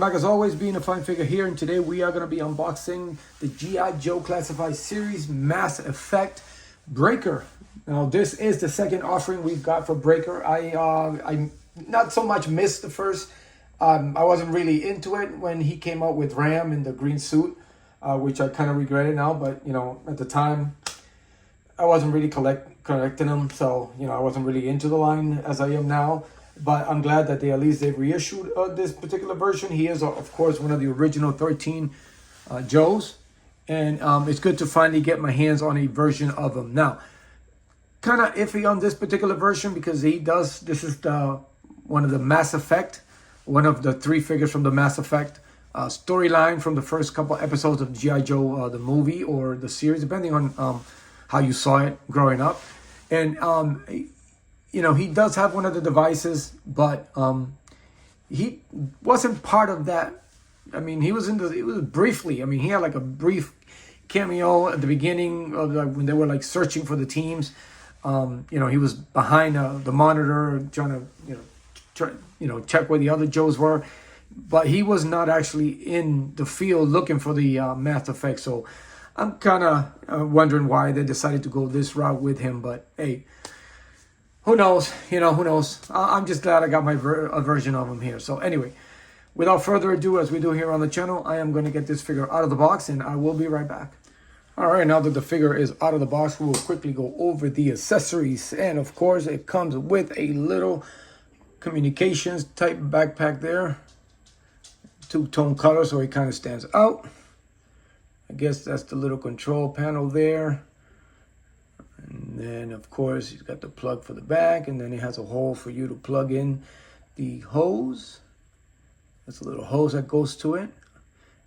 back as always, being a fine figure here, and today we are going to be unboxing the G.I. Joe Classified Series Mass Effect Breaker. Now this is the second offering we've got for Breaker. I not so much missed the first. I wasn't really into it when he came out with Ram in the green suit, which I kind of regretted now, but you know, at the time I wasn't really collecting them, so you know, I wasn't really into the line as I am now. But I'm glad that they've reissued this particular version. He is, of course, one of the original 13 Joes. And it's good to finally get my hands on a version of him. Now, kind of iffy on this particular version because this is one of the Mass Effect, one of the 3 figures from the Mass Effect storyline from the first couple episodes of G.I. Joe, the movie or the series, depending on how you saw it growing up. And you know, he does have one of the devices, but he wasn't part of that. I mean, it was briefly. I mean, he had like a brief cameo at the beginning of when they were like searching for the teams. You know, he was behind the monitor trying to, check where the other Joes were, but he was not actually in the field looking for the Mass Effect. So I'm kind of wondering why they decided to go this route with him. But hey, who knows? You know, who knows? I'm just glad I got my a version of him here. So anyway, without further ado, as we do here on the channel, I am going to get this figure out of the box and I will be right back. All right, now that the figure is out of the box, we will quickly go over the accessories. And of course, it comes with a little communications type backpack there. 2-tone color, so it kind of stands out. I guess that's the little control panel there. And then, of course, he's got the plug for the back, and then he has a hole for you to plug in the hose. That's a little hose that goes to it.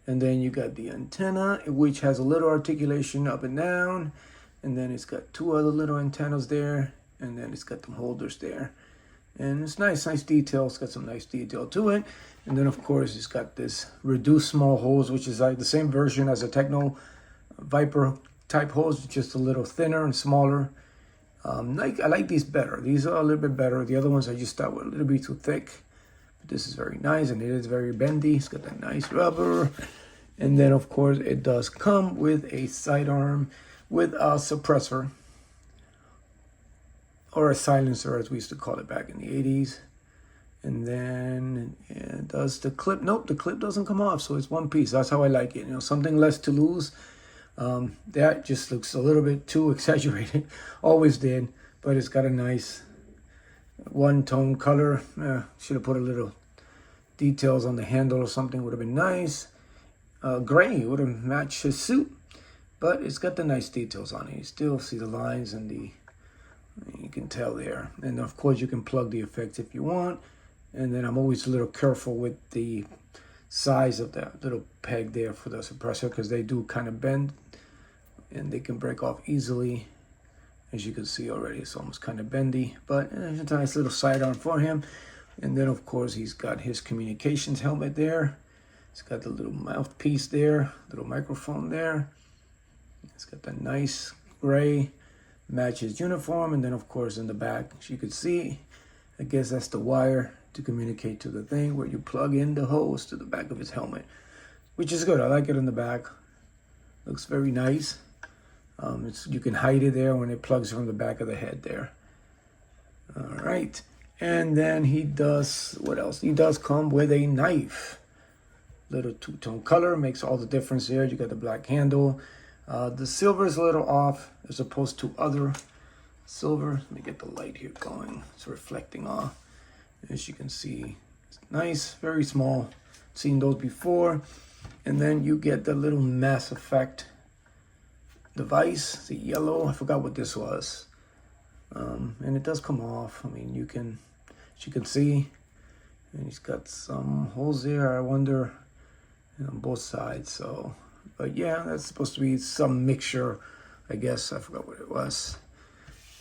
And then you got the antenna, which has a little articulation up and down. And then it's got 2 other little antennas there. And then it's got some holders there. And it's nice detail. It's got some nice detail to it. And then, of course, it's got this reduced small hose, which is like the same version as a Techno Viper type hose, just a little thinner and smaller. I like these better. These are a little bit better. The other ones I just thought were a little bit too thick. But this is very nice, and it is very bendy. It's got that nice rubber. And then, of course, it does come with a sidearm with a suppressor. Or a silencer, as we used to call it back in the 80s. And then it does the clip. Nope, the clip doesn't come off, so it's one piece. That's how I like it. You know, something less to lose. That just looks a little bit too exaggerated. Always did, but it's got a nice 1-tone color. Should have put a little details on the handle or something. Would have been nice. Gray would have matched his suit, but it's got the nice details on it. You still see the lines and you can tell there. And of course you can plug the effects if you want. And then I'm always a little careful with the size of that little peg there for the suppressor, because they do kind of bend and they can break off easily. As you can see already, it's almost kind of bendy, but it's a nice little sidearm for him. And then of course he's got his communications helmet there. It's got the little mouthpiece there, little microphone there. It's got the nice gray, matches uniform. And then of course in the back, as you can see, I guess that's the wire to communicate to the thing where you plug in the hose to the back of his helmet, which is good. I like it in the back. Looks very nice. You can hide it there when it plugs from the back of the head there. All right. And then he does, what else? He does come with a knife. Little 2-tone color makes all the difference there. You got the black handle. The silver is a little off as opposed to other silver. Let me get the light here going. It's reflecting off. As you can see, it's nice, very small. Seen those before. And then you get the little Mass Effect device, the yellow. I forgot what this was. And it does come off. I mean, as you can see, and he's got some holes there. I wonder, on both sides. So, but yeah, that's supposed to be some mixture, I guess. I forgot what it was.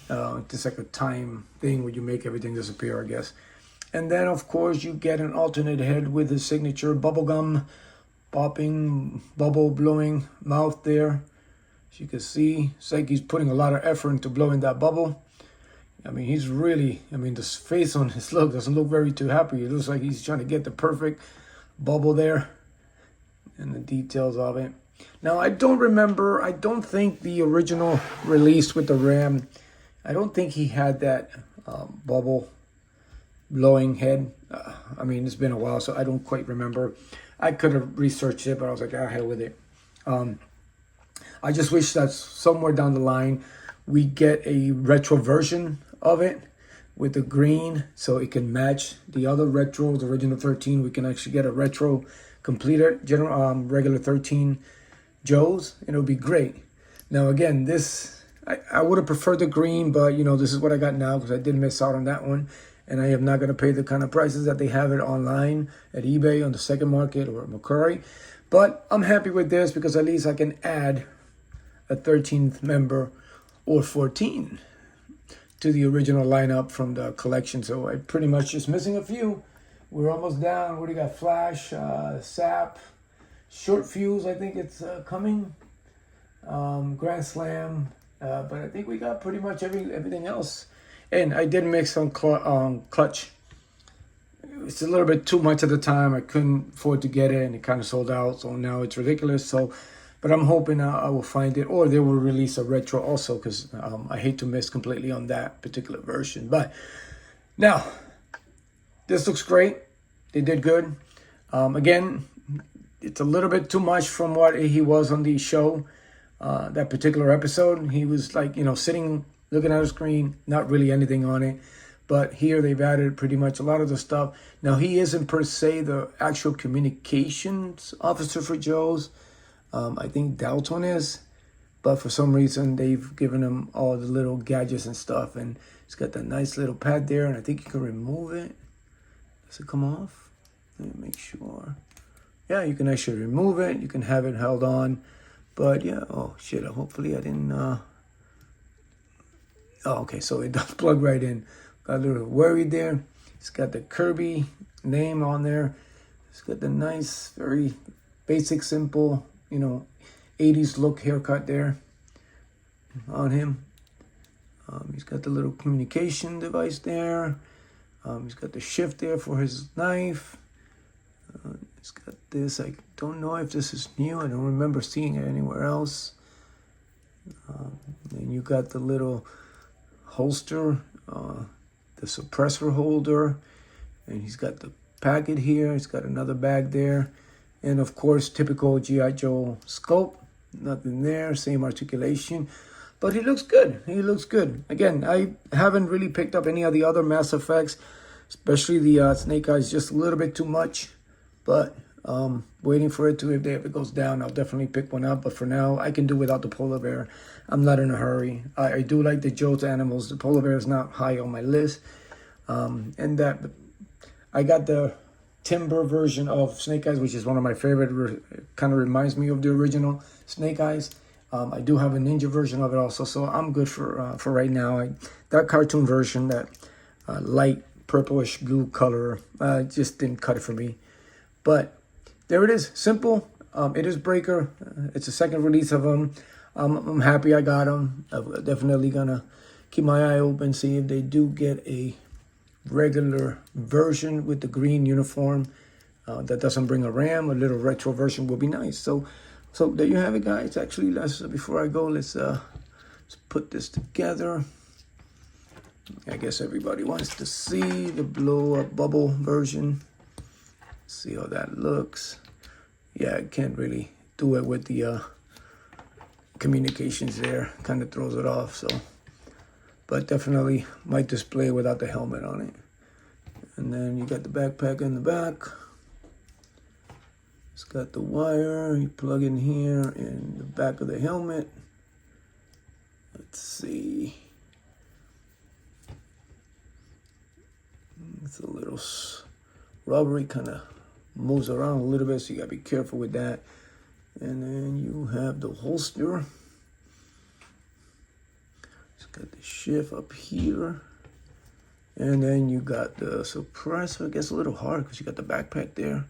It's like a time thing where you make everything disappear, I guess. And then, of course, you get an alternate head with his signature bubblegum popping, bubble blowing mouth there. As you can see, it's like he's putting a lot of effort into blowing that bubble. I mean, he's really, I mean, the face on his look doesn't look very too happy. It looks like he's trying to get the perfect bubble there and the details of it. Now, I don't think the original release with the Ram, I don't think he had that bubble blowing head. I mean, it's been a while, so I don't quite remember. I could have researched it, but I was like, ah, hell with it. I just wish that somewhere down the line we get a retro version of it with the green so it can match the other retro, the original 13. We can actually get a retro completed regular 13 Joes, and it would be great. Now, again, this, I would have preferred the green, but, you know, this is what I got now because I did miss out on that one. And I am not going to pay the kind of prices that they have it online at eBay on the second market or Mercari. But I'm happy with this because at least I can add a 13th member or 14 to the original lineup from the collection. So I pretty much just missing a few. We're almost down. What do you got? Flash, Sap, Short Fuse, I think it's coming. Grand Slam. But I think we got pretty much everything else. And I did mix on Clutch. It's a little bit too much at the time. I couldn't afford to get it, and it kind of sold out. So now it's ridiculous. So, but I'm hoping I will find it, or they will release a retro also, because I hate to miss completely on that particular version. But now, this looks great. They did good. Again, it's a little bit too much from what he was on the show. That particular episode, he was like, you know, sitting, looking at a screen, not really anything on it. But here they've added pretty much a lot of the stuff. Now, he isn't per se the actual communications officer for Joe's. I think Dalton is. But for some reason, they've given him all the little gadgets and stuff. And it's got that nice little pad there. And I think you can remove it. Does it come off? Let me make sure. Yeah, you can actually remove it. You can have it held on. But yeah, oh shit, hopefully I didn't... Oh, okay, so it does plug right in. Got a little worried there. It's got the Kirby name on there. It's got the nice, very basic, simple, you know, 80s look haircut there on him. He's got the little communication device there. He's got the shift there for his knife. It's got this. I don't know if this is new. I don't remember seeing it anywhere else. And you got the little holster, the suppressor holder, and he's got the packet here. He's got another bag there. And of course, typical G.I. Joe scope. Nothing there, same articulation. But he looks good. He looks good. Again, I haven't really picked up any of the other Mass Effects, especially the Snake Eyes, just a little bit too much. But waiting for it to, if it goes down, I'll definitely pick one up. But for now, I can do without the polar bear. I'm not in a hurry. I do like the Joe's animals. The polar bear is not high on my list. And that I got the timber version of Snake Eyes, which is one of my favorite. Kind of reminds me of the original Snake Eyes. I do have a ninja version of it also, so I'm good for right now. That cartoon version, that light purplish blue color, just didn't cut it for me. But there it is, simple. It is Breaker. It's the second release of them. I'm happy I got them. I'm definitely gonna keep my eye open, see if they do get a regular version with the green uniform that doesn't bring a RAM. A little retro version will be nice. So there you have it, guys. Actually, before I go, let's put this together. I guess everybody wants to see the blow up bubble version. See how that looks. Yeah, I can't really do it with the communications there. Kind of throws it off. So, but definitely might display without the helmet on it. And then you got the backpack in the back. It's got the wire. You plug in here in the back of the helmet. Let's see. It's a little rubbery, kind of moves around a little bit, so you gotta be careful with that. And then you have the holster. It's got the shift up here. And then you got the suppressor. It gets a little hard because you got the backpack there.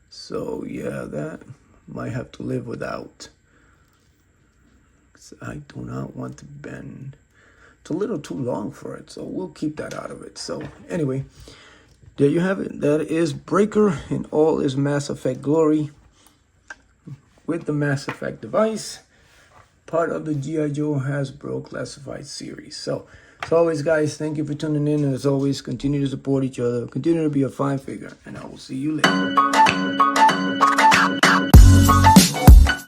So yeah, that might have to live without. I do not want to bend. It's a little too long for it, so we'll keep that out of it. So anyway, there you have it. That is Breaker in all his Mass Effect glory with the Mass Effect device, part of the G.I. Joe Hasbro Classified series. So, as always, guys, thank you for tuning in. And as always, continue to support each other. Continue to be a fine figure. And I will see you later.